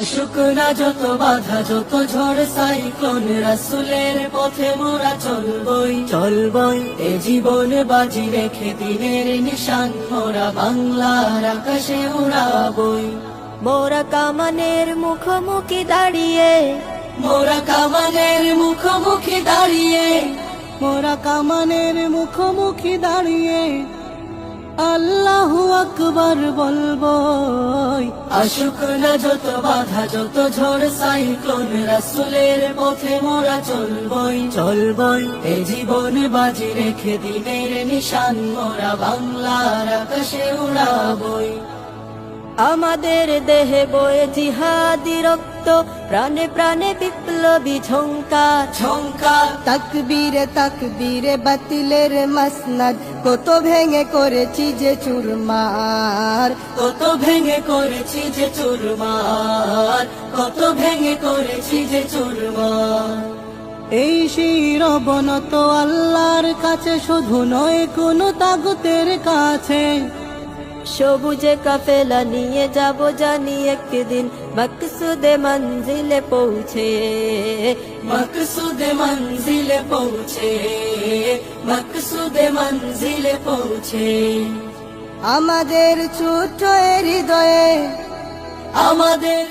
আসুক না যত বাধা যত ঝড় সাইক্লোন, রাসূলের পথে মোরা চলবই চলবই। এ জীবন বাজি রেখে দিনের নিশান মোরা বাংলার আকাশে উড়াবই। মোরা কামানের মুখোমুখি দাঁড়িয়ে, মোরা কামানের মুখোমুখি দাঁড়িয়ে, মোরা কামানের মুখোমুখি দাঁড়িয়ে আল্লাহু আকবার বলবো। আসুক না যত বাধা যত ঝড় সাইক্লোন, রাসূলের পথে মোরা চলবই চলবই। এ জীবন বাজি রেখে দিনের নিশান মোরা বাংলার আকাশে উড়াবই। আমাদের দেহে বয়ে জিহাদি রক্ত, প্রাণে প্রাণে বিপ্লবী ঝংকার ঝংকার। তাকবীরে তাকবীরে বাতিলের মাসনাদ, কত ভেঙে করেছি যে চুরমার। কত ভেঙে করেছি যে চুরমার, কত ভেঙে করেছি যে চুরমার। এই শির অবনত আল্লাহর কাছে, শুধু নয় কোন তাগুতের কাছে। সবুজে কাফেলা নিয়ে যাব জানি একদিন মকসুদে মঞ্জিলে পৌঁছে। মকসুদে মঞ্জিলে পৌঁছে, মকসুদে মঞ্জিলে পৌঁছে। আমাদের ছোট হৃদয়ে আমাদের